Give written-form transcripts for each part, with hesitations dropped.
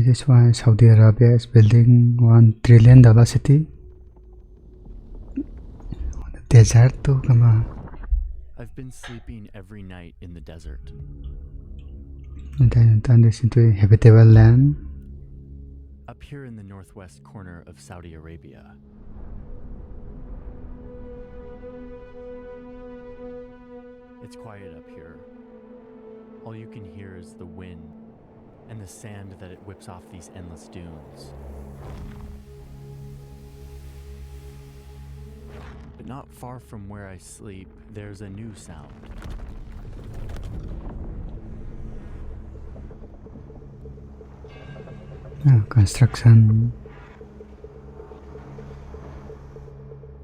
This is why Saudi Arabia is building $1 trillion city. Desert to come on. I've been sleeping every night in the desert. And then turn this into a habitable land. Up here in the northwest corner of Saudi Arabia. It's quiet up here. All you can hear is the wind and the sand that it whips off these endless dunes. But not far from where I sleep, there's a new sound. Construction.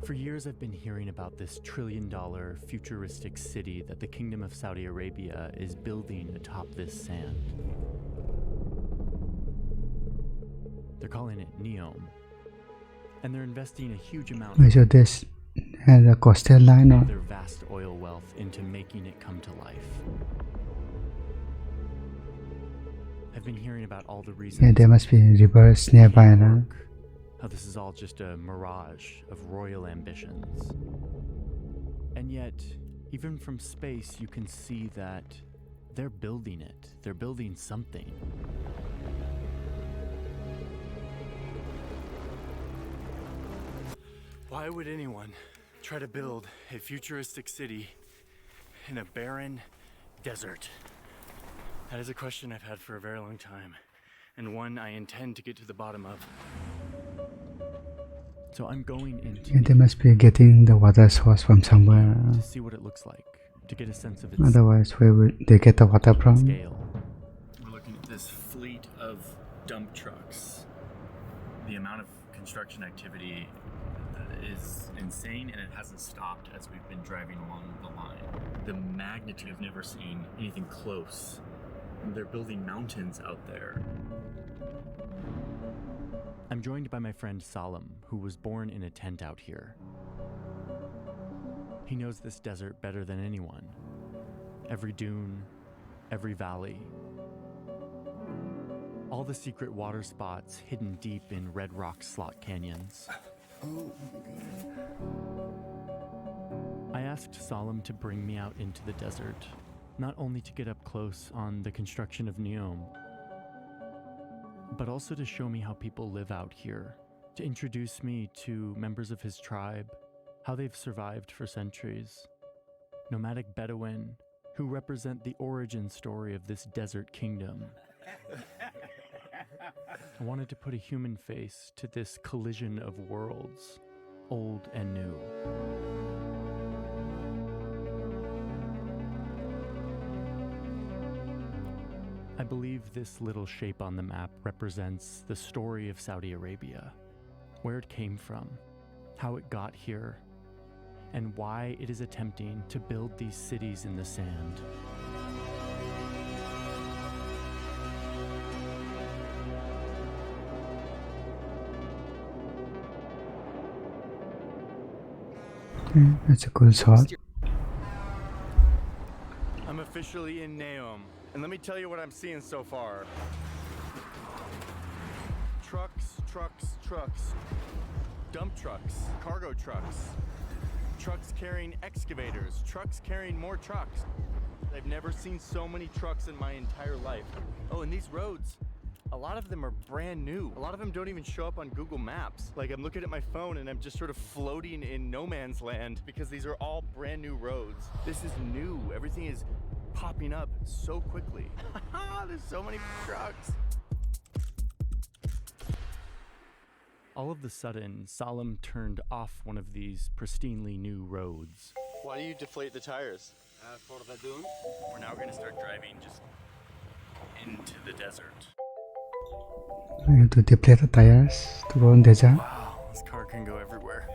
For years I've been hearing about this trillion-dollar futuristic city that the Kingdom of Saudi Arabia is building atop this sand. They're calling it Neom, and they're investing a huge amount So this has a coastal line of or their vast oil wealth into making it come to life. I've been hearing about all the reasons there must be rivers nearby now. how this is all just a mirage of royal ambitions. And yet, even from space, you can see that they're building it. They're building something. Why would anyone try to build a futuristic city in a barren desert? That is a question I've had for a very long time, and one I intend to get to the bottom of. So I'm going into They must be getting the water source from somewhere. to see what it looks like, to get a sense of its Otherwise, where would they get the water from? scale. We're looking at this fleet of dump trucks. The amount of construction activity is insane, and it hasn't stopped as we've been driving along the line. The magnitude, I've never seen anything close. They're building mountains out there. I'm joined by my friend Salim, who was born in a tent out here. He knows this desert better than anyone. Every dune, every valley. All the secret water spots hidden deep in red rock slot canyons. I asked Salim to bring me out into the desert, not only to get up close on the construction of Neom, but also to show me how people live out here, to introduce me to members of his tribe, how they've survived for centuries. Nomadic Bedouin, who represent the origin story of this desert kingdom. I wanted to put a human face to this collision of worlds, old and new. I believe this little shape on the map represents the story of Saudi Arabia, where it came from, how it got here, and why it is attempting to build these cities in the sand. That's a cool shot. I'm officially in Neom, and let me tell you what I'm seeing so far. Trucks, trucks, trucks. Dump trucks, cargo trucks. Trucks carrying excavators, trucks carrying more trucks. I've never seen so many trucks in my entire life. Oh, and these roads, a lot of them are brand new. A lot of them don't even show up on Google Maps. Like, I'm looking at my phone and I'm just sort of floating in no man's land because these are all brand new roads. This is new. Everything is popping up so quickly. There's so many trucks. All of a sudden, Salim turned off one of these pristinely new roads. Why do you deflate the tires? For the dune. We're now going to start driving just into the desert. We have to deflate the tires to go in desert. Wow, this car can go everywhere.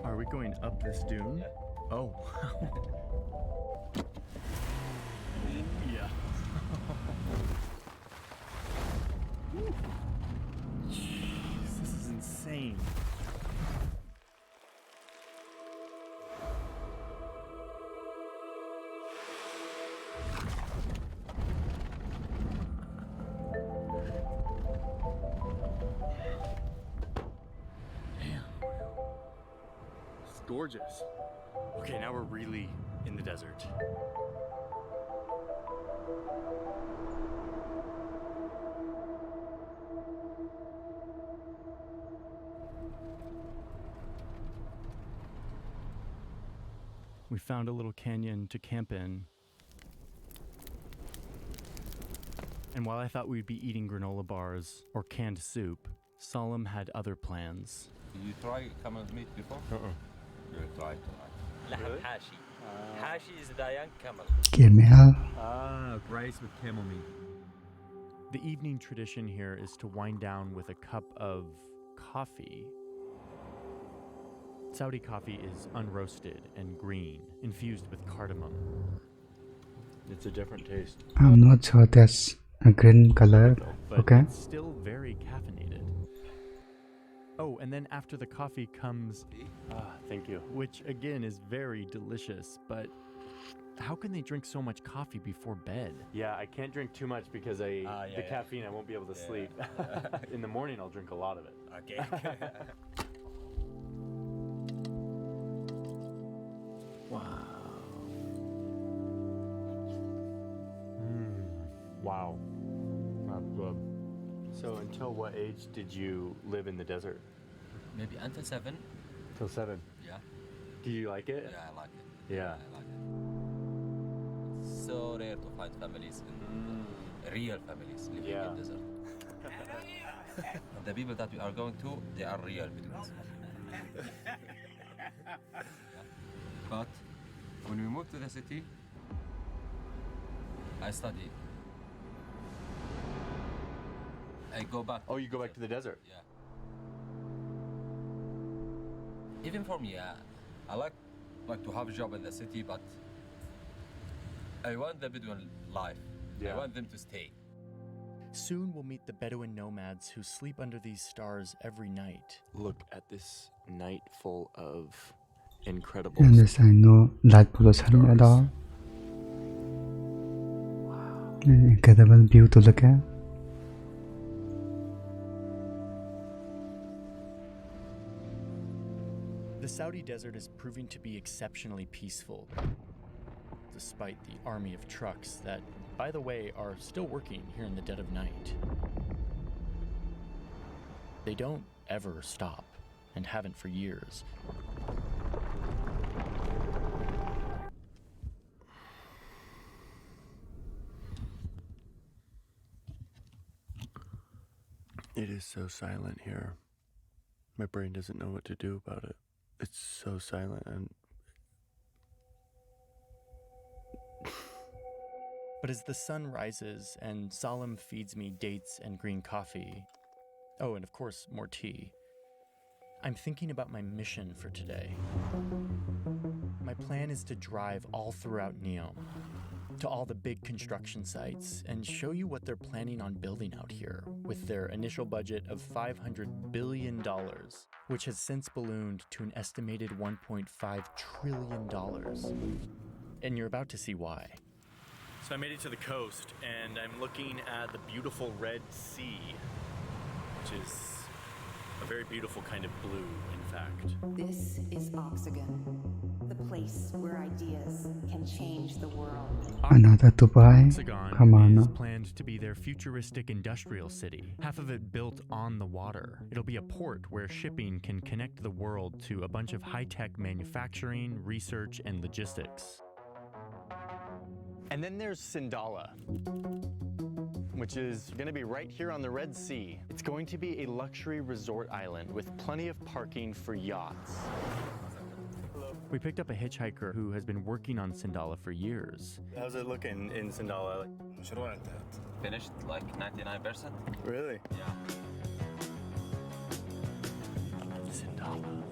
Are we going up this dune? Oh. Yeah. Jeez, this is insane. gorgeous. Okay, now we're really in the desert. We found a little canyon to camp in. And while I thought we'd be eating granola bars or canned soup, Salim had other plans. Did you try camel meat before? You try tonight. لحم حاشي. Hashi is the young camel. กินไหมครับ Rice with camel meat. The evening tradition here is to wind down with a cup of coffee. Saudi coffee is unroasted and green, infused with cardamom. It's a different taste. I'm not sure that's a green color. But Okay. it's still very caffeinated. Oh, and then after the coffee comes... thank you. Which, again, is very delicious, but how can they drink so much coffee before bed? Yeah, I can't drink too much because caffeine, I won't be able to sleep. In the morning, I'll drink a lot of it. Okay. Wow. That's good. So until what age did you live in the desert? Maybe until 7. Till 7. Yeah. Do you like it? Yeah, I like it. Yeah. I like it. It's so rare to find families, real families living in desert. The people that we are going to, they are real Bedouins. But when we moved to the city, I study. I go back. Oh, you go back to the desert? Yeah. Even for me, I like to have a job in the city, but I want the Bedouin life. Yeah. I want them to stay. Soon we'll meet the Bedouin nomads who sleep under these stars every night. Look at this night full of incredible And this I know light pollution at all. Incredible view to look at. The Saudi desert is proving to be exceptionally peaceful, despite the army of trucks that, by the way, are still working here in the dead of night. They don't ever stop, and haven't for years. It is so silent here. My brain doesn't know what to do about it. It's so silent and... But as the sun rises and Salim feeds me dates and green coffee, oh, and of course, more tea, I'm thinking about my mission for today. My plan is to drive all throughout Neom, to all the big construction sites, and show you what they're planning on building out here with their initial budget of $500 billion, which has since ballooned to an estimated $1.5 trillion. And you're about to see why. So I made it to the coast, and I'm looking at the beautiful Red Sea, which is a very beautiful kind of blue, in fact. This is Oxygen, the place where ideas can change the world. Another Dubai. Come on. Is planned to be their futuristic industrial city, half of it built on the water. It'll be a port where shipping can connect the world to a bunch of high-tech manufacturing, research, and logistics. And then there's Sindala, which is going to be right here on the Red Sea. It's going to be a luxury resort island with plenty of parking for yachts. We picked up a hitchhiker who has been working on Sindala for years. How's it looking in Sindala? Finished like 99%. Really? Yeah. Sindala.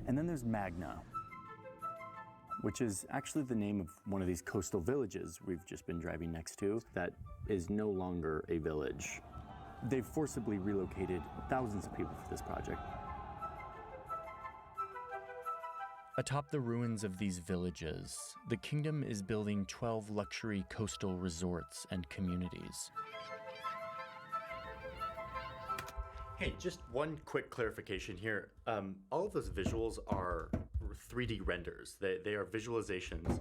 And then there's Magna, which is actually the name of one of these coastal villages we've just been driving next to that is no longer a village. They've forcibly relocated thousands of people for this project. Atop the ruins of these villages, the kingdom is building 12 luxury coastal resorts and communities. Hey, just one quick clarification here. All of those visuals are 3D renders. They are visualizations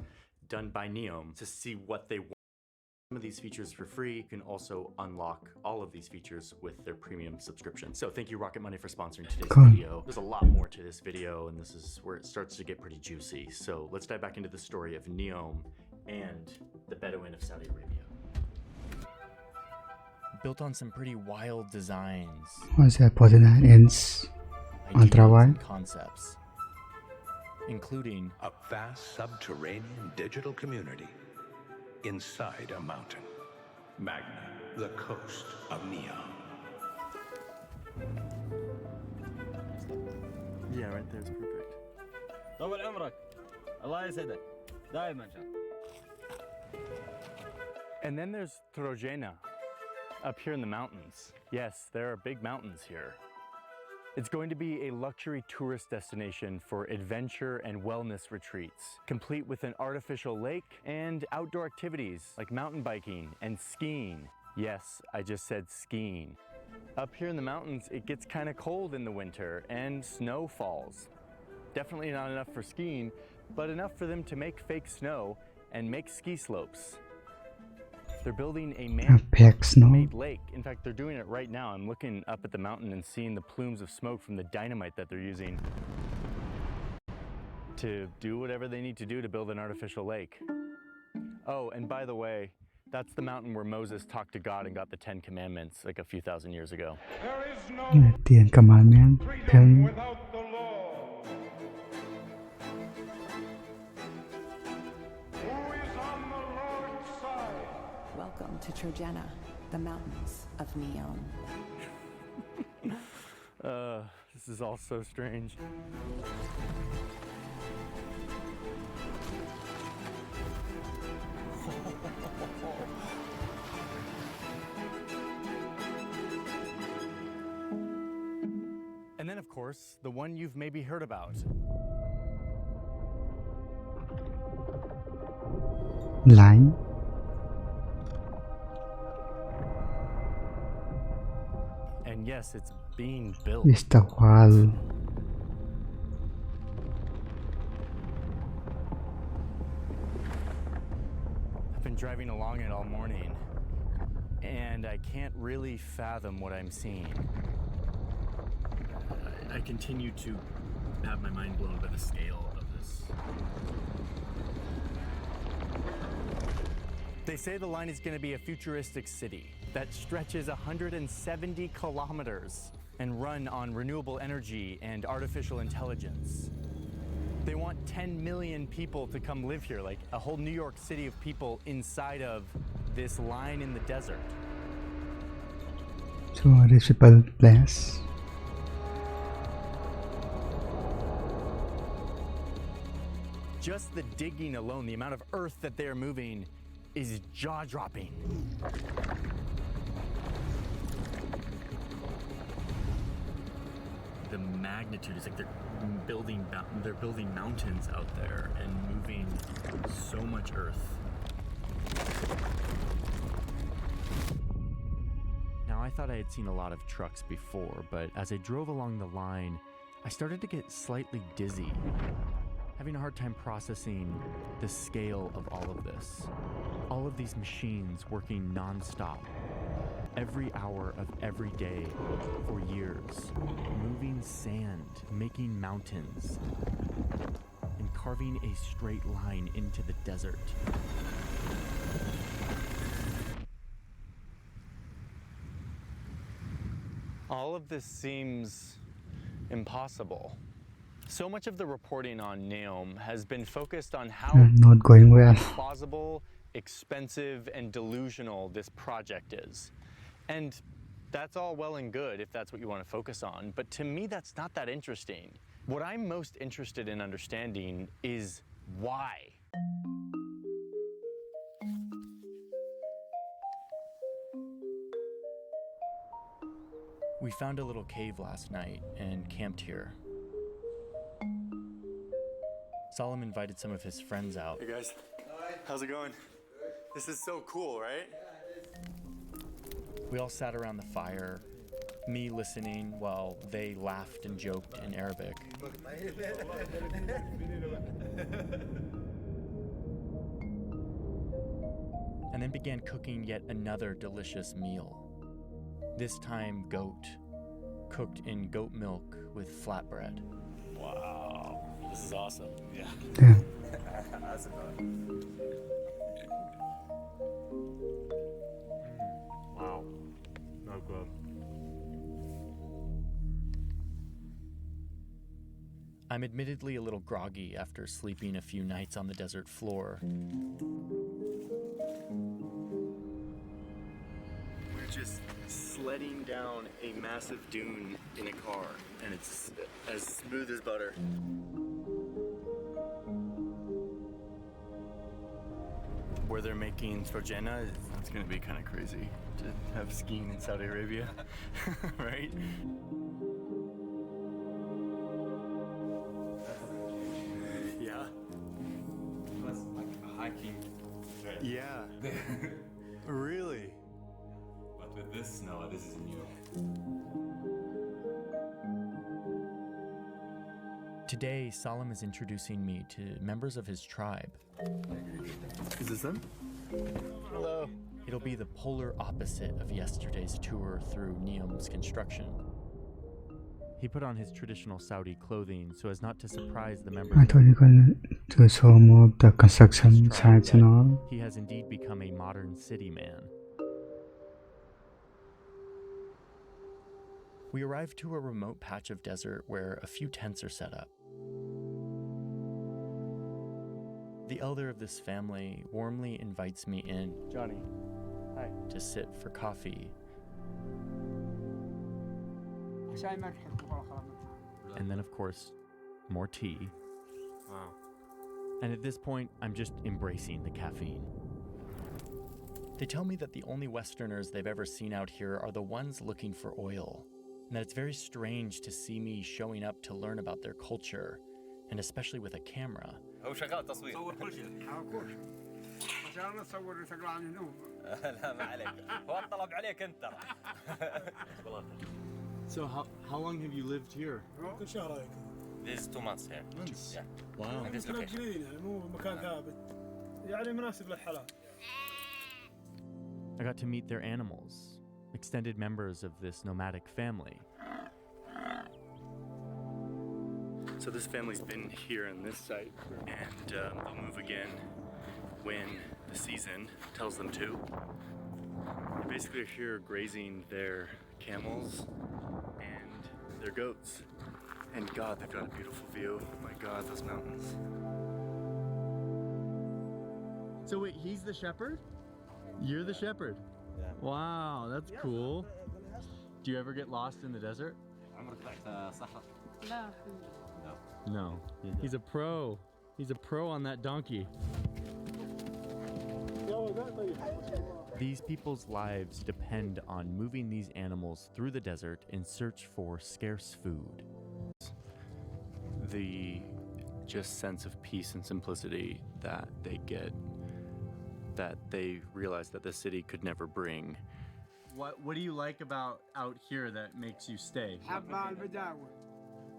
done by Neom to see what they want. Some of these features for free. You can also unlock all of these features with their premium subscription. So thank you, Rocket Money, for sponsoring today's video. There's a lot more to this video, and this is where it starts to get pretty juicy. So let's dive back into the story of Neom and the Bedouin of Saudi Arabia. Built on some pretty wild designs. Once I put in ends ultra wide and concepts, including a vast subterranean digital community inside a mountain. Magna, the coast of Neom. Yeah, right there's perfect. طول عمرك الله يسعدك دائما شاء. And then there's Trojena, up here in the mountains. Yes, there are big mountains here. It's going to be a luxury tourist destination for adventure and wellness retreats, complete with an artificial lake and outdoor activities like mountain biking and skiing. Yes, I just said skiing. Up here in the mountains, it gets kind of cold in the winter and snow falls. Definitely not enough for skiing, but enough for them to make fake snow and make ski slopes. They're building a man-made lake. In fact, they're doing it right now. I'm looking up at the mountain and seeing the plumes of smoke from the dynamite that they're using to do whatever they need to do to build an artificial lake. Oh, and by the way, that's the mountain where Moses talked to God and got the 10 Commandments like a few thousand years ago. There is no 10 commandment freedom without the law. Who is on the Lord's side? Welcome to Trojena, the mountains of Neom. This is all so strange. And then, of course, the one you've maybe heard about. line. And yes, it's being built. Vista wall. I've been driving along it all morning, and I can't really fathom what I'm seeing. I continue to have my mind blown by the scale of this. They say the line is going to be a futuristic city that stretches 170 kilometers and run on renewable energy and artificial intelligence. They want 10 million people to come live here, like a whole New York City of people inside of this line in the desert. So rich people place. Just the digging alone, the amount of earth that they're moving is jaw-dropping. The magnitude is like they're building mountains out there and moving so much earth. Now, I thought I had seen a lot of trucks before, but as I drove along the line, I started to get slightly dizzy, having a hard time processing the scale of all of this. All of these machines working non-stop, every hour of every day for years, moving sand, making mountains, and carving a straight line into the desert. All of this seems impossible. So much of the reporting on Neom has been focused on how Not going well. plausible, expensive, and delusional this project is. And that's all well and good if that's what you want to focus on, but to me that's not that interesting. What I'm most interested in understanding is why. We found a little cave last night and camped here. Solemn invited some of his friends out. Hey guys. Hi. How's it going? Good. This is so cool, right? Yeah, it is. We all sat around the fire, me listening while they laughed and joked in Arabic. And then began cooking yet another delicious meal. This time goat, cooked in goat milk with flatbread. Wow, this is awesome. Yeah. Yeah. Wow, no good. I'm admittedly a little groggy after sleeping a few nights on the desert floor. We're just sledding down a massive dune in a car, and it's as smooth as butter. Where they're making trojena, it's gonna be kind of crazy to have skiing in Saudi Arabia, right? Yeah. That's like a hiking trail. Yeah. Really? But with this snow, this is new. Today, Salim is introducing me to members of his tribe. Is this them? Hello. It'll be the polar opposite of yesterday's tour through Neum's construction. He put on his traditional Saudi clothing so as not to surprise the members. I thought you were going to show more of the construction sites and all. He has indeed become a modern city man. We arrive to a remote patch of desert where a few tents are set up. The elder of this family warmly invites me in. Johnny, hi. To sit for coffee. And then, of course, more tea. Wow. And at this point, I'm just embracing the caffeine. They tell me that the only Westerners they've ever seen out here are the ones looking for oil, and that it's very strange to see me showing up to learn about their culture, and especially with a camera. هو شغال تصوير. صور كل شيء. بس انا اصور تقرا عن النوم. لا ما عليك. هو الطلب عليك انت ترى. So how long have you lived here? كل شهر هيك. This is 2 months here. Months. Yeah. Wow. And this كنا location. جنين يعني مو مكان ثابت. يعني مناسب للحالات. I got to meet their animals, extended members of this nomadic family. So this family's been here on this site, and they'll move again when the season tells them to. They basically are here grazing their camels and their goats. And God, they've got a beautiful view. Oh my God, those mountains. So wait, he's the shepherd? You're the shepherd? Yeah. Wow, that's cool. Do you ever get lost in the desert? عمرك طلعت صحراء؟ لا. No. He's a pro. He's a pro on that donkey. These people's lives depend on moving these animals through the desert in search for scarce food. The just sense of peace and simplicity that they get, that they realize that the city could never bring. What do you like about out here that makes you stay? حب البداوة.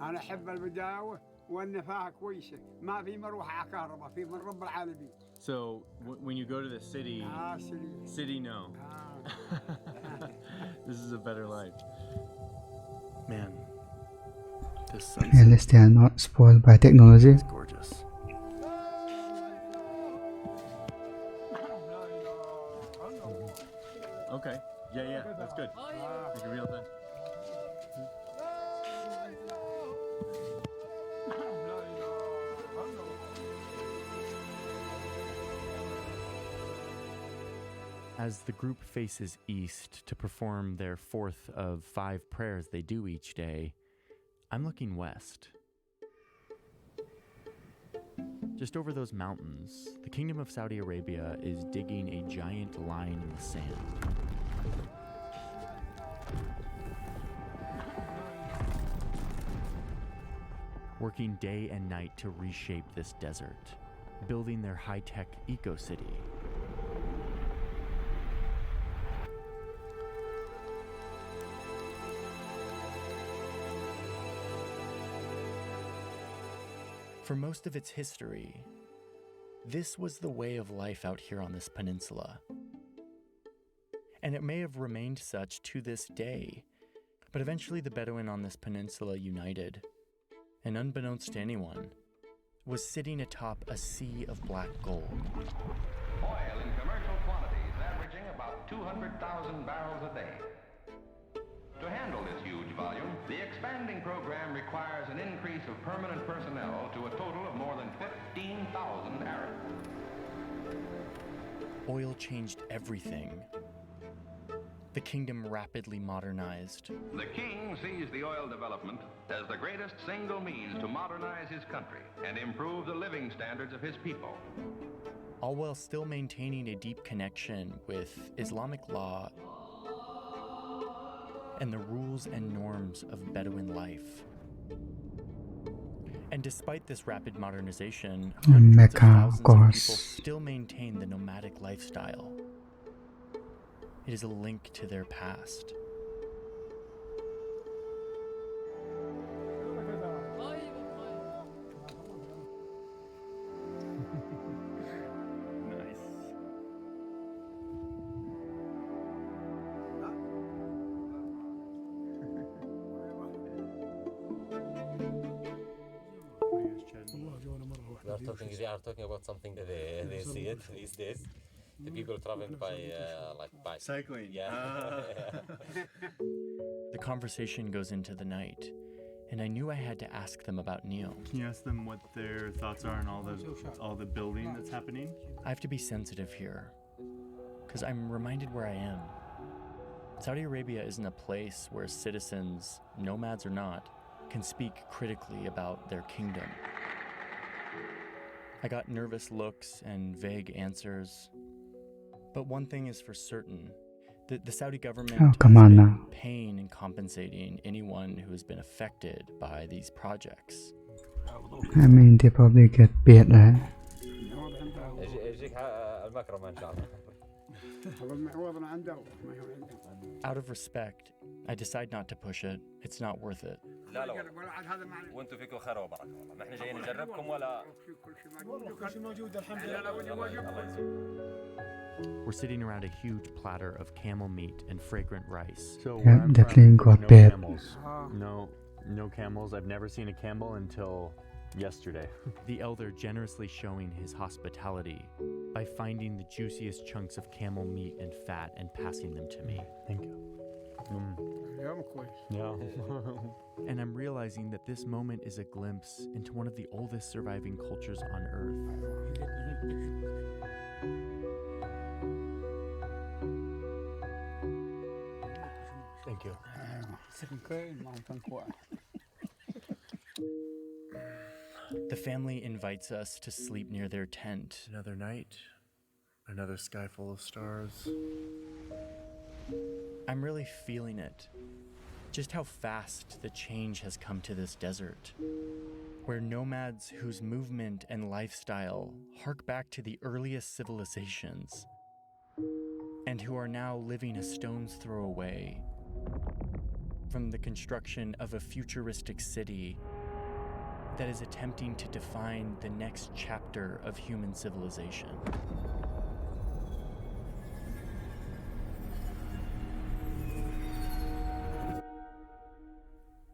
أنا أحب البداوة والنفاق كويسة. ما في مروحة كهرباء في من رب العالمين. So when you go to the city, city no. This is a better life. Man, this sunset At least they are not spoiled by technology. is gorgeous. Okay. Yeah, that's good. Make it real then. As the group faces east to perform their fourth of 5 prayers they do each day, I'm looking west. Just over those mountains, the Kingdom of Saudi Arabia is digging a giant line in the sand. Working day and night to reshape this desert, building their high-tech eco-city. For most of its history, this was the way of life out here on this peninsula. And it may have remained such to this day, but eventually the Bedouin on this peninsula united, and unbeknownst to anyone, was sitting atop a sea of black gold. Oil in commercial quantities, averaging about 200,000 barrels a day. To handle this huge volume, the expanding program requires an increase of permanent personnel to a total of more than 15,000 Arabs. Oil changed everything. The kingdom rapidly modernized. The king sees the oil development as the greatest single means to modernize his country and improve the living standards of his people. All while still maintaining a deep connection with Islamic law and the rules and norms of Bedouin life. And despite this rapid modernization, hundreds of thousands of people still maintain the nomadic lifestyle. It is a link to their past. They are talking about something that they see it these days. The people traveling by by cycling. Yeah. The conversation goes into the night, and I knew I had to ask them about Neo. Can you ask them what their thoughts are on all the building that's happening? I have to be sensitive here, because I'm reminded where I am. Saudi Arabia isn't a place where citizens, nomads or not, can speak critically about their kingdom. I got nervous looks and vague answers. But one thing is for certain, the Saudi government has been paying and compensating anyone who has been affected by these projects. I mean, they probably get paid, right? Out of respect, I decide not to push it. It's not worth it. وانتم فيكم خير وبركه والله، ما احنا جايين نجربكم ولا كل شيء موجود الحمد لله. We're sitting around a huge platter of camel meat and fragrant rice. So yeah, definitely got paid. No camels. I've never seen a camel until yesterday. The elder generously showing his hospitality by finding the juiciest chunks of camel meat and fat and passing them to me. Thank you. Yeah. And I'm realizing that this moment is a glimpse into one of the oldest surviving cultures on Earth. Thank you. The family invites us to sleep near their tent. Another night, another sky full of stars. I'm really feeling it. Just how fast the change has come to this desert, where nomads whose movement and lifestyle hark back to the earliest civilizations, and who are now living a stone's throw away from the construction of a futuristic city that is attempting to define the next chapter of human civilization.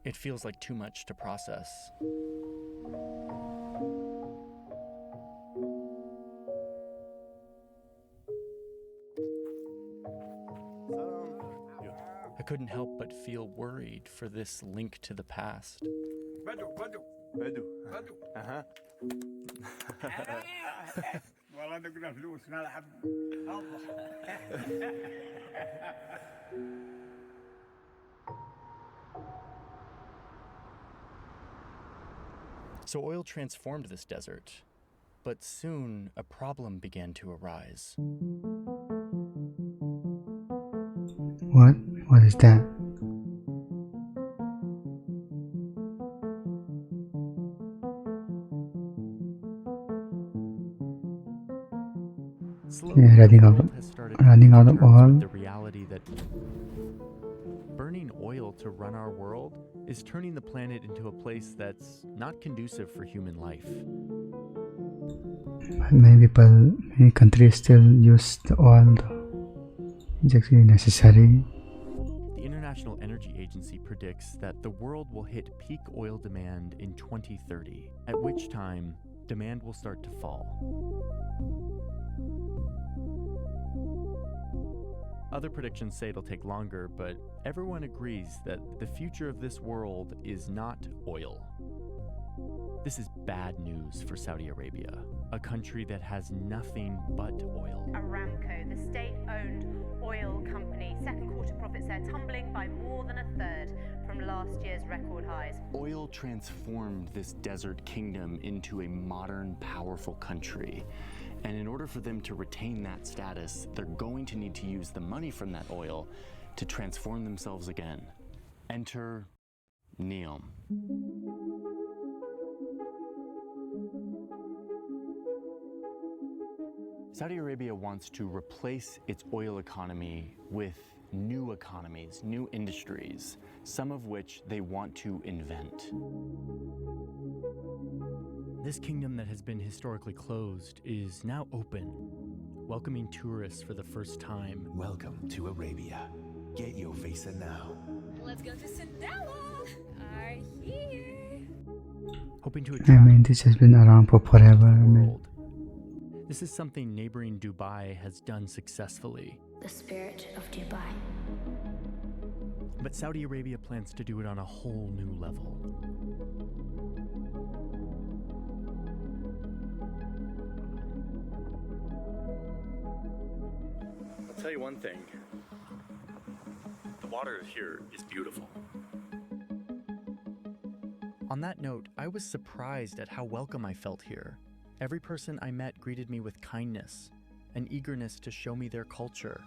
It feels like too much to process. I couldn't help but feel worried for this link to the past. Bedu. والله نقنا فلوس نلعب So oil transformed this desert, but soon a problem began to arise. What? What is that? Slowly, running the out world of- has started running out coming of to terms oil. with the reality that burning oil to run our world is turning the planet into a place that's not conducive for human life. But many countries still use the oil. It's actually necessary. The International Energy Agency predicts that the world will hit peak oil demand in 2030, at which time demand will start to fall. Other predictions say it'll take longer, but everyone agrees that the future of this world is not oil. This is bad news for Saudi Arabia, a country that has nothing but oil. Aramco, the state-owned oil company, second quarter profits there tumbling by more than a third from last year's record highs. Oil transformed this desert kingdom into a modern, powerful country. And in order for them to retain that status, they're going to need to use the money from that oil to transform themselves again. Enter NEOM. Saudi Arabia wants to replace its oil economy with new economies, new industries, some of which they want to invent. This kingdom that has been historically closed is now open, welcoming tourists for the first time. Welcome to Arabia. Get your visa now. Let's go to Sandala. Are here. Hoping to attract this has been around for forever. This is something neighboring Dubai has done successfully. The spirit of Dubai. But Saudi Arabia plans to do it on a whole new level. I'll tell you one thing. The water here is beautiful. On that note, I was surprised at how welcome I felt here. Every person I met greeted me with kindness, an eagerness to show me their culture.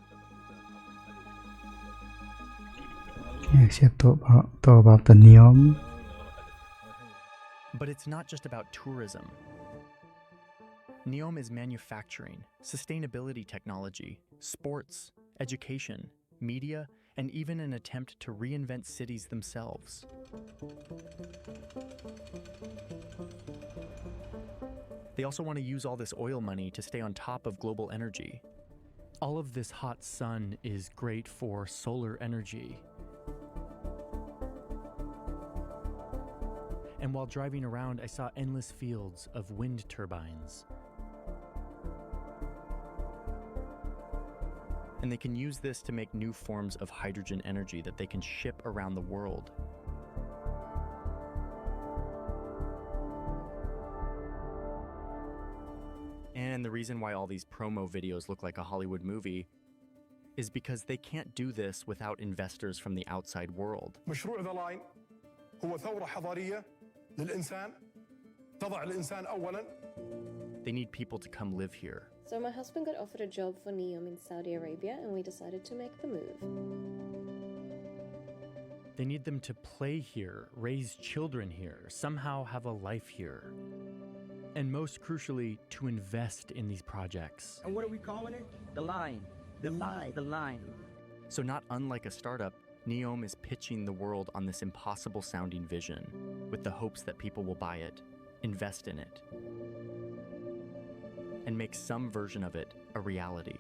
Yes, you talk about the NEOM. But it's not just about tourism. NEOM is manufacturing, sustainability technology, sports, education, media, and even an attempt to reinvent cities themselves. They also want to use all this oil money to stay on top of global energy. All of this hot sun is great for solar energy. And while driving around, I saw endless fields of wind turbines. And they can use this to make new forms of hydrogen energy that they can ship around the world. And the reason why all these promo videos look like a Hollywood movie is because they can't do this without investors from the outside world. مشروع theline هو ثورة حضارية للإنسان تضع الإنسان أولاً. They need people to come live here. So my husband got offered a job for NEOM in Saudi Arabia and we decided to make the move. They need them to play here, raise children here, somehow have a life here. And most crucially, to invest in these projects. And what are we calling it? The line. The line. The line. So not unlike a startup, NEOM is pitching the world on this impossible sounding vision with the hopes that people will buy it, invest in it, and make some version of it a reality.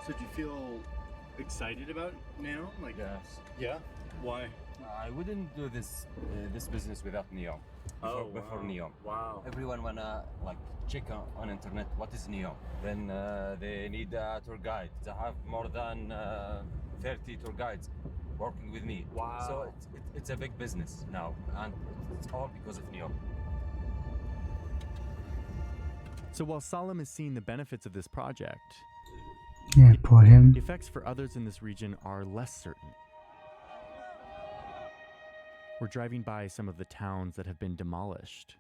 So do you feel excited about now? Like, yes. Yeah? Why? I wouldn't do this business without NEOM. Before NEOM. Wow. Everyone wanna check on internet what is NEOM. Then they need a tour guide. They have more than 30 tour guides working with me. Wow. So it's a big business now, and it's all because of NEOM. So while Salam is seeing the benefits of this project, for him, the effects for others in this region are less certain. We're driving by some of the towns that have been demolished.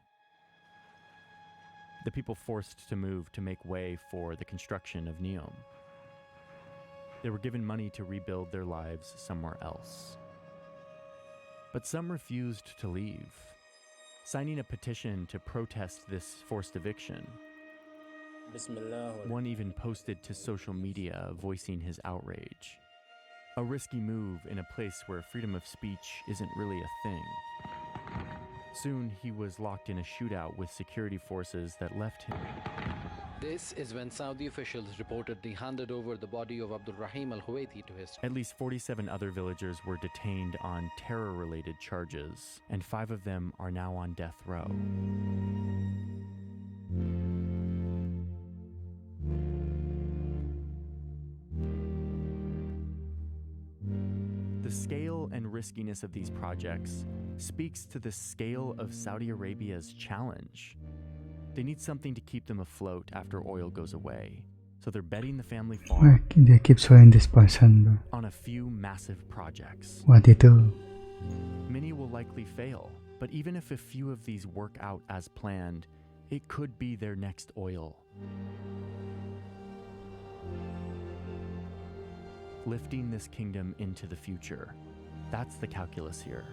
The people forced to move to make way for the construction of NEOM. They were given money to rebuild their lives somewhere else. But some refused to leave, signing a petition to protest this forced eviction. One even posted to social media voicing his outrage. A risky move in a place where freedom of speech isn't really a thing. Soon, he was locked in a shootout with security forces that left him. This is when Saudi officials reportedly handed over the body of Abdul Rahim al-Huwaiti to his... At least 47 other villagers were detained on terror-related charges, and 5 of them are now on death row. The scale and riskiness of these projects speaks to the scale of Saudi Arabia's challenge. They need something to keep them afloat after oil goes away, so they're betting the family farm They keep showing this person, bro. on a few massive projects. What itu? Many will likely fail, but even if a few of these work out as planned, it could be their next oil. Lifting this kingdom into the future. That's the calculus here.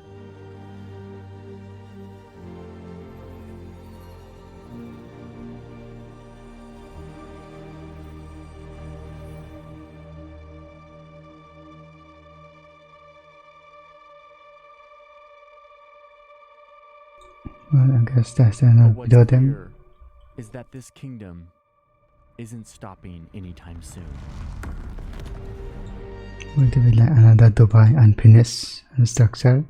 Well, I guess that's But enough what's video them. clear is that this kingdom isn't stopping anytime soon. Going to be like another Dubai unfinished structure.